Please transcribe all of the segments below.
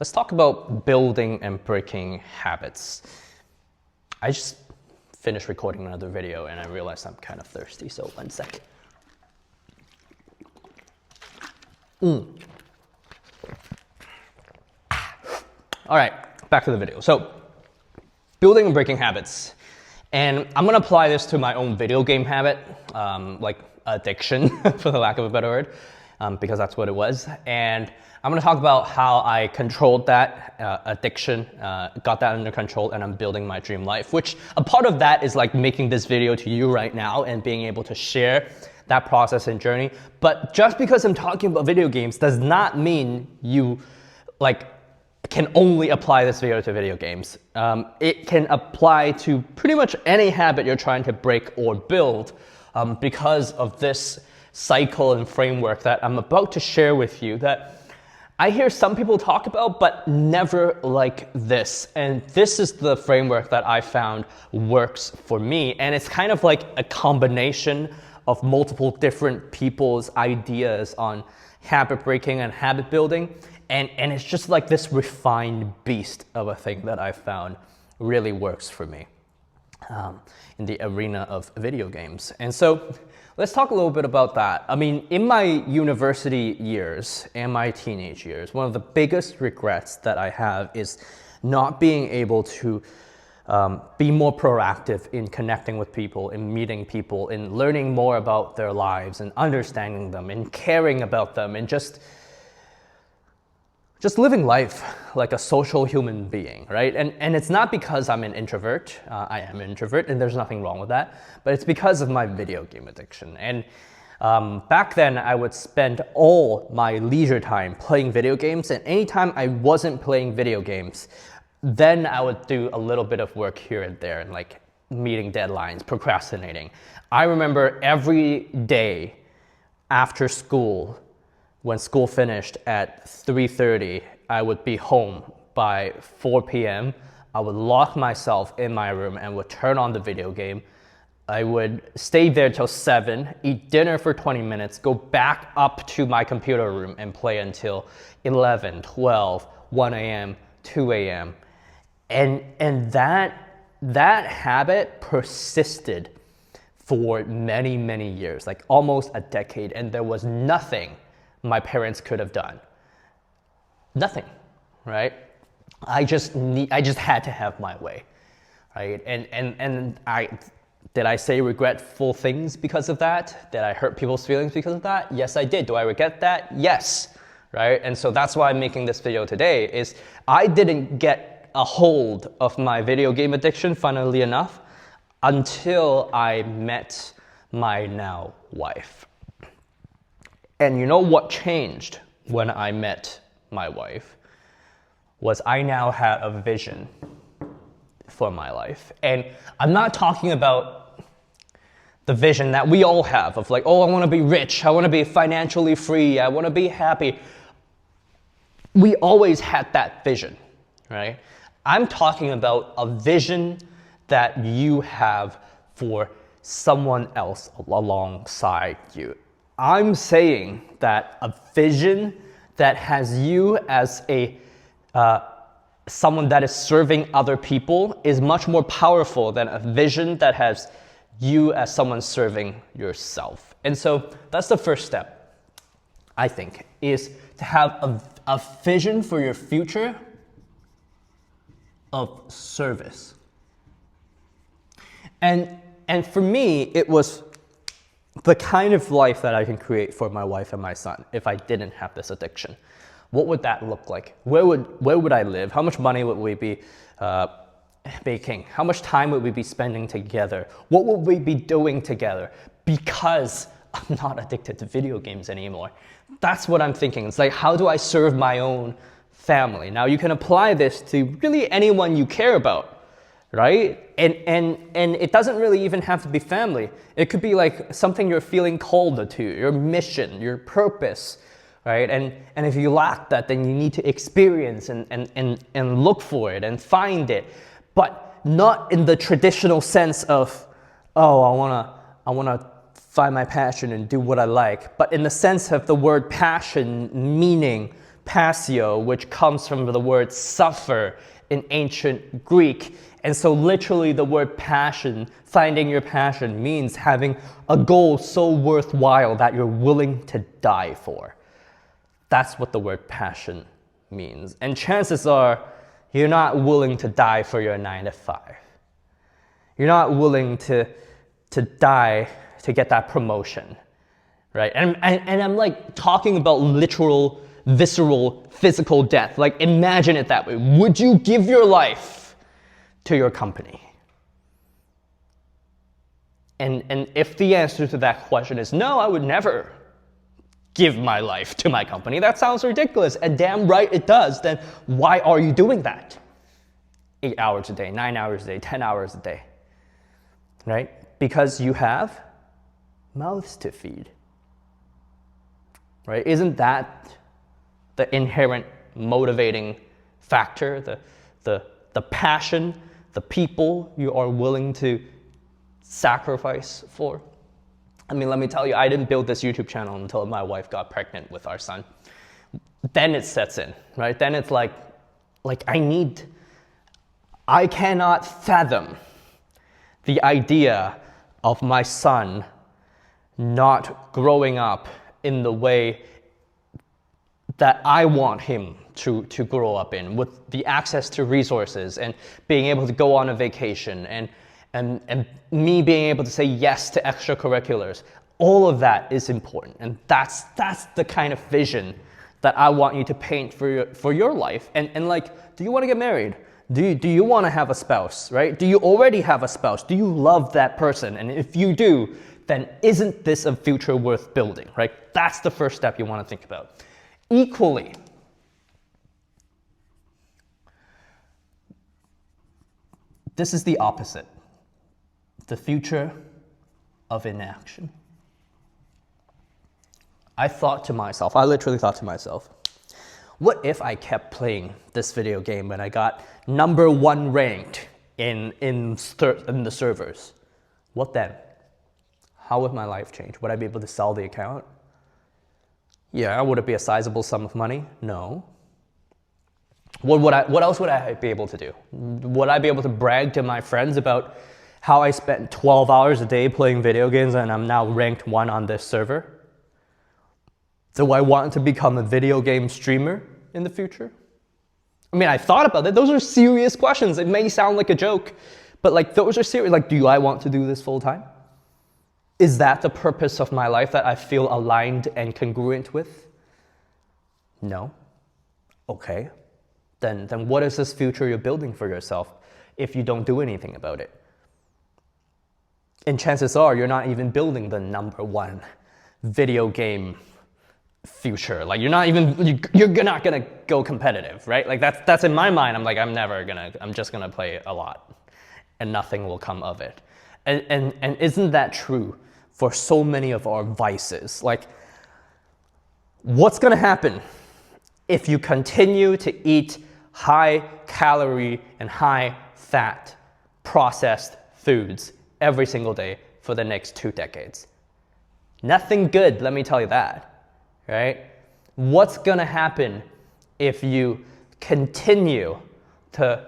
Let's talk about building and breaking habits. I just finished recording another video and I realized I'm kind of thirsty, so 1 sec. All right, back to the video. So, building and breaking habits. And I'm gonna apply this to my own video game habit, like addiction, for the lack of a better word, because that's what it was. And I'm gonna talk about how I controlled that addiction, got that under control, and I'm building my dream life, which a part of that is like making this video to you right now and being able to share that process and journey. But just because I'm talking about video games does not mean you can only apply this video to video games. It can apply to pretty much any habit you're trying to break or build because of this cycle and framework that I'm about to share with you that I hear some people talk about, but never like this. And this is the framework that I found works for me. And it's kind of like a combination of multiple different people's ideas on habit breaking and habit building. And it's just like this refined beast of a thing that I found really works for me in the arena of video games. And so let's talk a little bit about that. I mean, in my university years and my teenage years, one of the biggest regrets that I have is not being able to be more proactive in connecting with people, in meeting people, in learning more about their lives and understanding them and caring about them and just living life like a social human being, right? And it's not because I'm an introvert. I am an introvert, and there's nothing wrong with that. But it's because of my video game addiction. And back then, I would spend all my leisure time playing video games. And anytime I wasn't playing video games, then I would do a little bit of work here and there, and like meeting deadlines, procrastinating. I remember every day after school, when school finished at 3:30, I would be home by 4 p.m. I would lock myself in my room and would turn on the video game. I would stay there till 7, eat dinner for 20 minutes, go back up to my computer room and play until 11, 12, 1 a.m., 2 a.m. And that habit persisted for many, many years, like almost a decade, and there was nothing my parents could have done. Nothing, right? I just had to have my way, right? And did I say regretful things because of that? Did I hurt people's feelings because of that? Yes, I did. Do I regret that? Yes, right? And so that's why I'm making this video today, is I didn't get a hold of my video game addiction, funnily enough, until I met my now wife. And you know what changed when I met my wife was I now had a vision for my life. And I'm not talking about the vision that we all have of like, oh, I want to be rich, I want to be financially free, I want to be happy. We always had that vision, right? I'm talking about a vision that you have for someone else alongside you. I'm saying that a vision that has you as someone that is serving other people is much more powerful than a vision that has you as someone serving yourself. And so that's the first step, I think, is to have a vision for your future of service. And for me, it was the kind of life that I can create for my wife and my son if I didn't have this addiction. What would that look like? Where would I live? How much money would we be making? How much time would we be spending together? What would we be doing together? Because I'm not addicted to video games anymore. That's what I'm thinking. It's like, how do I serve my own family? Now you can apply this to really anyone you care about, right? And it doesn't really even have to be family. It could be like something you're feeling called to, your mission, your purpose, right? And if you lack that, then you need to experience and look for it and find it, but not in the traditional sense of, oh, I wanna find my passion and do what I like, but in the sense of the word passion, meaning, passio, which comes from the word suffer in ancient Greek. And so literally the word passion, finding your passion, means having a goal so worthwhile that you're willing to die for. That's what the word passion means. And chances are you're not willing to die for your 9 to 5. You're not willing to die to get that promotion, right? And I'm like talking about literal, visceral, physical death. Like imagine it that way. Would you give your life to your company? And if the answer to that question is no, I would never give my life to my company. That sounds ridiculous, and damn right it does. Then why are you doing that? 8 hours a day, 9 hours a day, 10 hours a day, right? Because you have mouths to feed, right? Isn't that the inherent motivating factor, the passion, the people you are willing to sacrifice for? I mean, let me tell you, I didn't build this YouTube channel until my wife got pregnant with our son. Then it sets in, right? Then it's like I cannot fathom the idea of my son not growing up in the way that I want him to grow up in, with the access to resources and being able to go on a vacation and me being able to say yes to extracurriculars. All of that is important, and that's the kind of vision that I want you to paint for your life. And like, do you want to get married? Do you want to have a spouse, right? Do you already have a spouse? Do you love that person? And if you do, then isn't this a future worth building, right? That's the first step you want to think about. Equally, this is the opposite. The future of inaction. I literally thought to myself, what if I kept playing this video game and I got #1 ranked in the servers? What then? How would my life change? Would I be able to sell the account? Yeah. Would it be a sizable sum of money? No. What else would I be able to do? Would I be able to brag to my friends about how I spent 12 hours a day playing video games and I'm now ranked 1 on this server? Do I want to become a video game streamer in the future? I mean, I thought about that. Those are serious questions. It may sound like a joke, but like those are serious. Like, do I want to do this full time? Is that the purpose of my life that I feel aligned and congruent with? No. Okay. Then what is this future you're building for yourself if you don't do anything about it? And chances are you're not even building the #1 video game future. Like you're not gonna go competitive, right? Like that's in my mind. I'm like, I'm just gonna play a lot and nothing will come of it. And isn't that true for so many of our vices? Like, what's gonna happen if you continue to eat high calorie and high fat processed foods every single day for the next 2 decades? Nothing good, let me tell you that, right? What's gonna happen if you continue to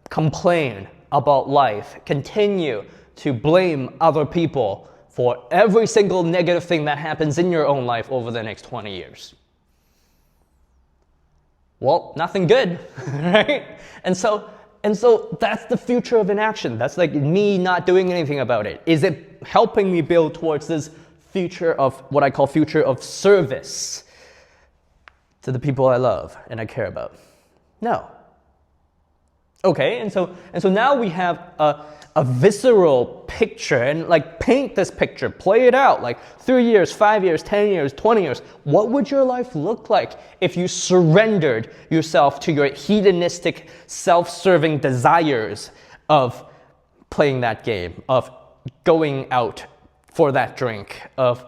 complain about life, continue to blame other people for every single negative thing that happens in your own life over the next 20 years? Well, nothing good, right? And so that's the future of inaction. That's like me not doing anything about it. Is it helping me build towards this future of what I call future of service to the people I love and I care about? No. Okay, and so now we have a visceral picture, and like paint this picture, play it out, like 3 years, 5 years, 10 years, 20 years. What would your life look like if you surrendered yourself to your hedonistic, self-serving desires of playing that game, of going out for that drink, of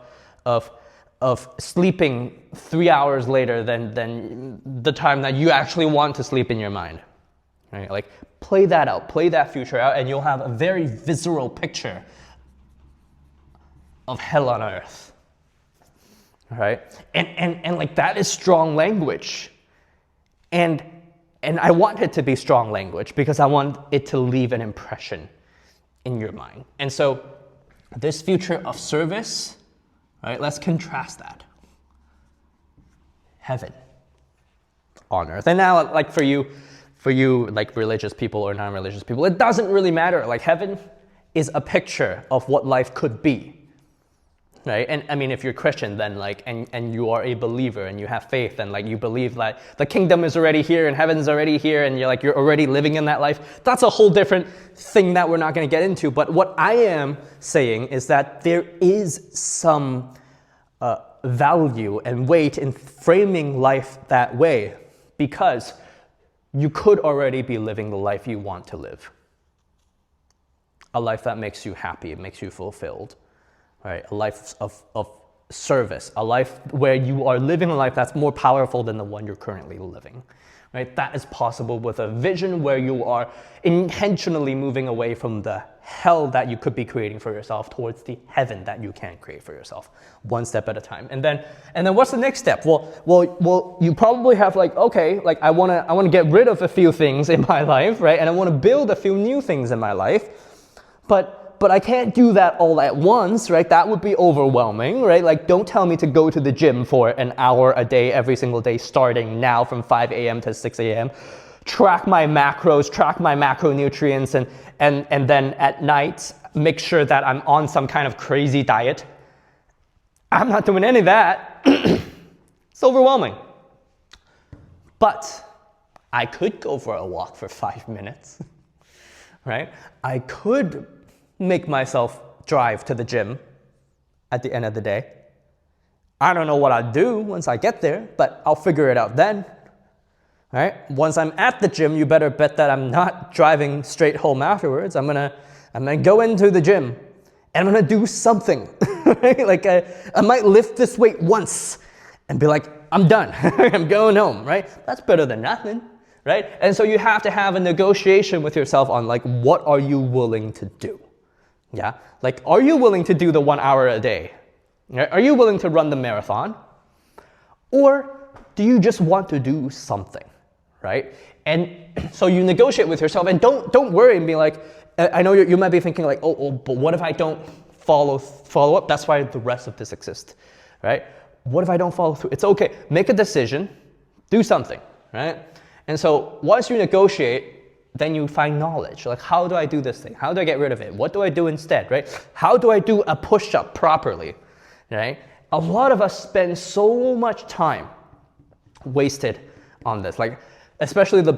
sleeping 3 hours later than the time that you actually want to sleep in your mind? Right? Like, play that out, play that future out, and you'll have a very visceral picture of hell on earth. Right? And like, that is strong language. And I want it to be strong language because I want it to leave an impression in your mind. And so this future of service, right, let's contrast that. Heaven on earth. And now, like for you like religious people or non-religious people, it doesn't really matter. Like heaven is a picture of what life could be. Right? And I mean, if you're Christian, then like, and you are a believer and you have faith and like you believe like the kingdom is already here and heaven's already here and you're already living in that life, that's a whole different thing that we're not going to get into. But what I am saying is that there is some value and weight in framing life that way, because you could already be living the life you want to live. A life that makes you happy, it makes you fulfilled. Right, a life of service, a life where you are living a life that's more powerful than the one you're currently living. Right? That is possible with a vision where you are intentionally moving away from the hell that you could be creating for yourself towards the heaven that you can create for yourself, one step at a time. And then what's the next step? Well, you probably have like, okay, like I wanna get rid of a few things in my life, right? And I want to build a few new things in my life, but I can't do that all at once, right? That would be overwhelming, right? Like, don't tell me to go to the gym for an hour a day, every single day, starting now from 5 a.m. to 6 a.m. Track my macros, track my macronutrients, and then at night, make sure that I'm on some kind of crazy diet. I'm not doing any of that. It's overwhelming. But I could go for a walk for 5 minutes, right? I could make myself drive to the gym at the end of the day. I don't know what I'll do once I get there, but I'll figure it out then. Right? Once I'm at the gym, you better bet that I'm not driving straight home afterwards. I'm gonna go into the gym and I'm gonna do something. Right? Like I might lift this weight once and be like, I'm done. I'm going home, right? That's better than nothing. Right? And so you have to have a negotiation with yourself on like, what are you willing to do? Yeah, like, are you willing to do the 1 hour a day? Are you willing to run the marathon? Or do you just want to do something, right? And so you negotiate with yourself, and don't worry and be like, I know you might be thinking like, oh, but what if I don't follow up? That's why the rest of this exists, right? What if I don't follow through? It's okay. Make a decision, do something, right? And so once you negotiate, then you find knowledge. Like, how do I do this thing? How do I get rid of it? What do I do instead, right? How do I do a push-up properly, right? A lot of us spend so much time wasted on this, like, especially the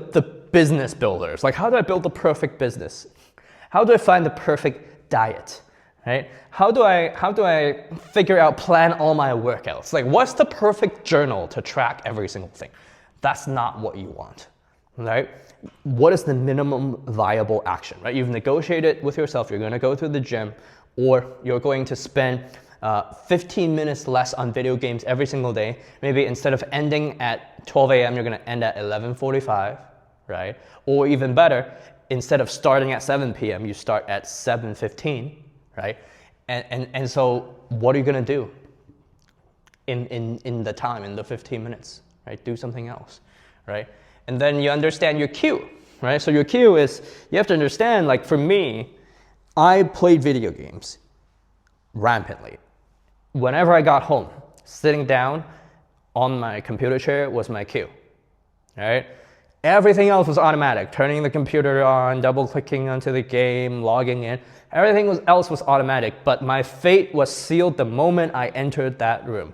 business builders. Like, how do I build the perfect business? How do I find the perfect diet, right? How do I figure out, plan all my workouts? Like, what's the perfect journal to track every single thing? That's not what you want, right? What is the minimum viable action, right? You've negotiated with yourself, you're gonna go to the gym, or you're going to spend 15 minutes less on video games every single day. Maybe instead of ending at 12 a.m., you're gonna end at 11:45, right? Or even better, instead of starting at 7 p.m., you start at 7:15, right? And so what are you gonna do in the time, in the 15 minutes, right? Do something else, right? And then you understand your cue, right? So your cue is, you have to understand, like for me, I played video games rampantly. Whenever I got home, sitting down on my computer chair was my cue, right? Everything else was automatic. Turning the computer on, double-clicking onto the game, logging in. Everything else was automatic, but my fate was sealed the moment I entered that room,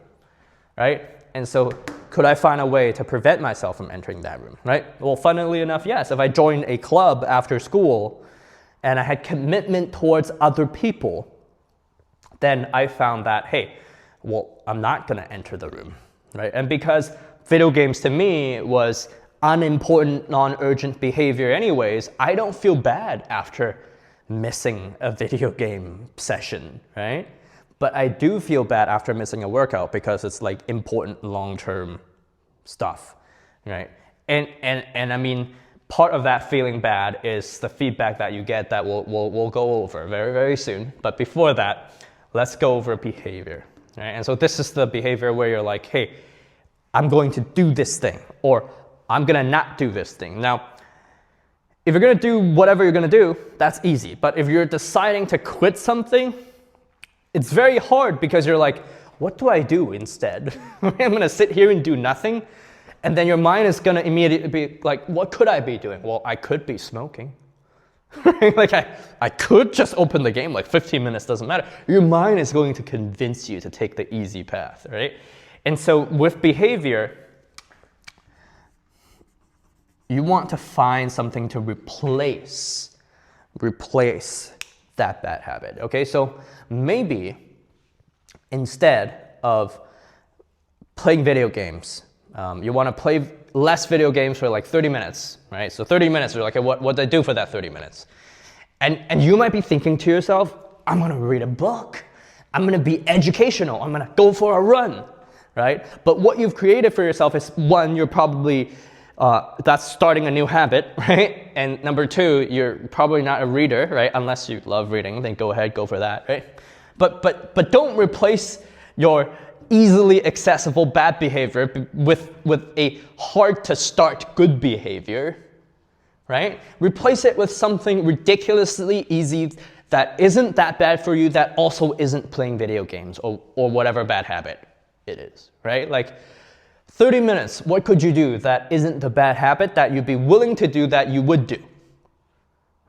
right? And so could I find a way to prevent myself from entering that room, right? Well, funnily enough, yes. If I joined a club after school and I had commitment towards other people, then I found that, hey, well, I'm not gonna enter the room, right? And because video games to me was unimportant, non-urgent behavior anyways, I don't feel bad after missing a video game session, right? But I do feel bad after missing a workout because it's like important long-term stuff, right? And I mean, part of that feeling bad is the feedback that you get that we'll go over very, very soon. But before that, let's go over behavior, right? And so this is the behavior where you're like, hey, I'm going to do this thing, or I'm gonna not do this thing. Now, if you're gonna do whatever you're gonna do, that's easy. But if you're deciding to quit something, it's very hard because you're like, what do I do instead? I'm gonna sit here and do nothing. And then your mind is gonna immediately be like, what could I be doing? Well, I could be smoking. Like I could just open the game, like 15 minutes doesn't matter. Your mind is going to convince you to take the easy path, right? And so with behavior, you want to find something to replace that bad habit, okay? So maybe instead of playing video games, you want to play less video games for like 30 minutes, right? So 30 minutes, you're like, okay, what do I do for that 30 minutes? And you might be thinking to yourself, I'm going to read a book. I'm going to be educational. I'm going to go for a run, right? But what you've created for yourself is, one, you're probably, that's starting a new habit, right? And number two, you're probably not a reader, right? Unless you love reading, then go ahead, go for that, right? But don't replace your easily accessible bad behavior with a hard to start good behavior, right? Replace it with something ridiculously easy that isn't that bad for you, that also isn't playing video games or whatever bad habit it is, right? Like 30 minutes, what could you do that isn't the bad habit that you'd be willing to do that you would do,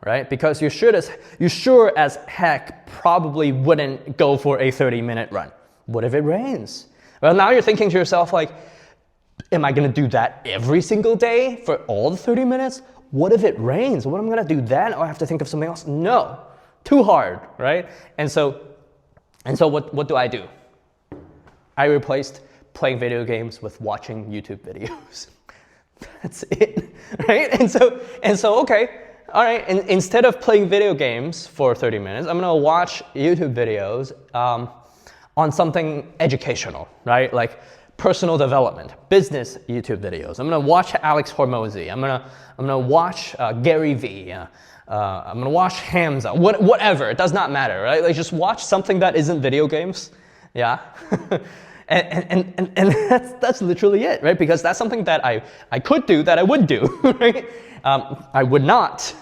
right? Because you sure as heck probably wouldn't go for a 30-minute run. What if it rains? Well, now you're thinking to yourself like, am I gonna do that every single day for all the 30 minutes? What if it rains? What am I gonna do then? Oh, I have to think of something else? No, too hard, right? And so what do? I replaced playing video games with watching YouTube videos. That's it, right? And so okay, all right, and instead of playing video games for 30 minutes, I'm gonna watch YouTube videos on something educational, right? Like personal development, business YouTube videos. I'm gonna watch Alex Hormozy. I'm gonna watch Gary Vee. I'm gonna watch Hamza. Whatever, it does not matter, right? Like just watch something that isn't video games, yeah. and that's literally it, right? Because that's something that I could do, that I would do, right? I would not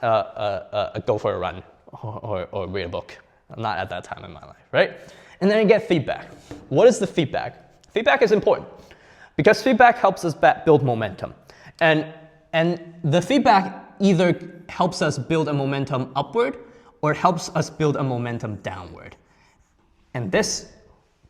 go for a run or read a book. I'm not at that time in my life, right? And then I get feedback. What is the feedback? Feedback is important because feedback helps us build momentum. And the feedback either helps us build a momentum upward or it helps us build a momentum downward. And this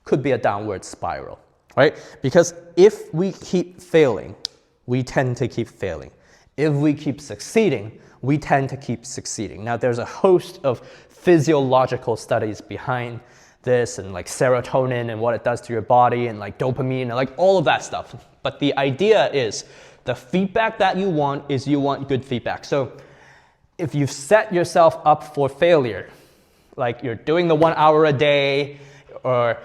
could be a downward spiral, right? Because if we keep failing, we tend to keep failing. If we keep succeeding, we tend to keep succeeding. Now, there's a host of physiological studies behind this and like serotonin and what it does to your body and like dopamine and like all of that stuff. But the idea is the feedback that you want is you want good feedback. So if you've set yourself up for failure, like you're doing the 1 hour a day, or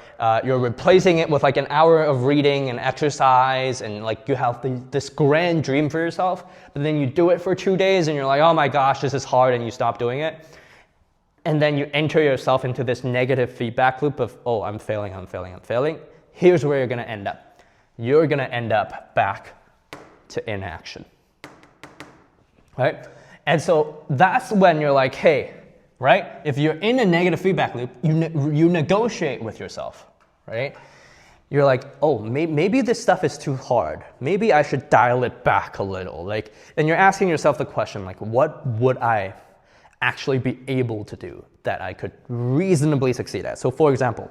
you're replacing it with like an hour of reading and exercise, and like you have this grand dream for yourself, but then you do it for 2 days and you're like, oh my gosh, this is hard, and you stop doing it. And then you enter yourself into this negative feedback loop of, oh, I'm failing. Here's where you're gonna end up. You're gonna end up back to inaction, right? And so that's when you're like, hey, right? If you're in a negative feedback loop, you negotiate with yourself, right? You're like, oh, maybe this stuff is too hard. Maybe I should dial it back a little. Like, and you're asking yourself the question, like, what would I actually be able to do that I could reasonably succeed at? So for example,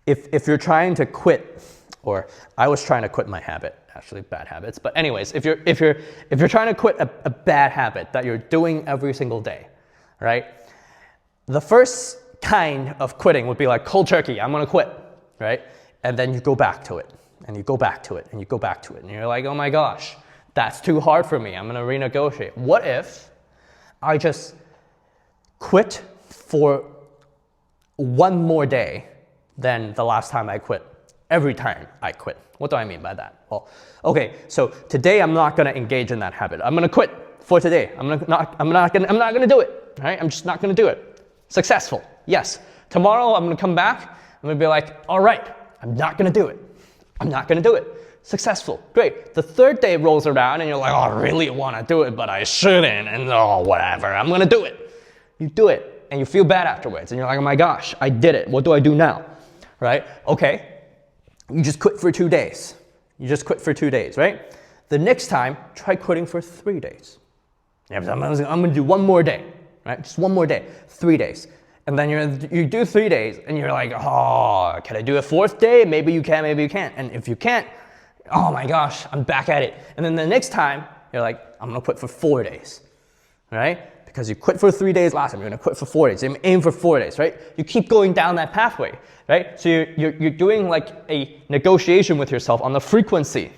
if you're trying to quit, or I was trying to quit my habit, actually bad habits, but anyways, if you're trying to quit a bad habit that you're doing every single day, right? The first kind of quitting would be like cold turkey, I'm gonna quit, right? And then you go back to it, and you go back to it, and you go back to it, and you're like, oh my gosh, that's too hard for me, I'm gonna renegotiate. What if I just quit for one more day than the last time I quit, every time I quit? What do I mean by that? Well, okay, so today I'm not gonna engage in that habit. I'm gonna quit for today. I'm not gonna do it, right? I'm just not gonna do it. Successful, yes. Tomorrow I'm gonna come back, I'm gonna be like, all right, I'm not gonna do it. I'm not gonna do it. Successful, great. The third day rolls around and you're like, oh, I really want to do it, but I shouldn't, and oh, whatever, I'm gonna do it. You do it, and you feel bad afterwards, and you're like, oh my gosh, I did it, what do I do now, right? Okay, you just quit for 2 days. You just quit for 2 days, right? The next time, try quitting for 3 days. Yeah, I'm gonna do one more day, right? Just one more day, 3 days. And then you do 3 days, and you're like, oh, can I do a 4th day? Maybe you can, maybe you can't. And if you can't, oh my gosh, I'm back at it. And then the next time, you're like, I'm gonna quit for 4 days, right? Because you quit for 3 days last time, you're gonna quit for 4 days. Aim for 4 days, right? You keep going down that pathway, right? So you're doing like a negotiation with yourself on the frequency,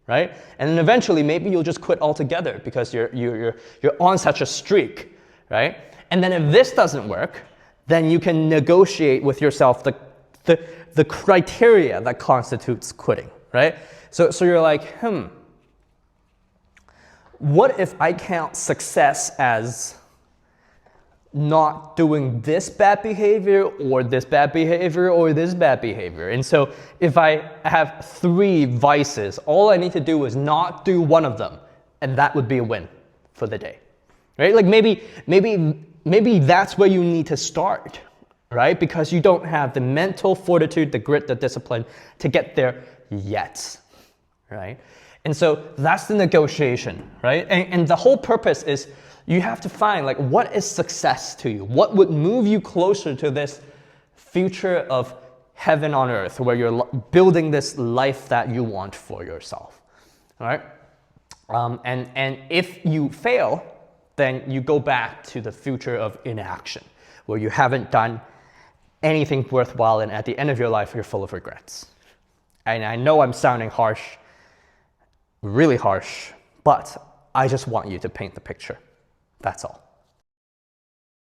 right? And then eventually, maybe you'll just quit altogether because you're on such a streak, right? And then if this doesn't work, then you can negotiate with yourself the criteria that constitutes quitting, right? So you're like, what if I count success as not doing this bad behavior or this bad behavior or this bad behavior? And so if I have 3 vices, all I need to do is not do one of them, and that would be a win for the day, right? Like maybe that's where you need to start, right? Because you don't have the mental fortitude, the grit, the discipline to get there yet, right? And so that's the negotiation, right? And the whole purpose is you have to find like what is success to you? What would move you closer to this future of heaven on earth where you're building this life that you want for yourself, all right? And if you fail, then you go back to the future of inaction where you haven't done anything worthwhile, and at the end of your life, you're full of regrets. And I know I'm sounding harsh, really harsh, but I just want you to paint the picture. That's all.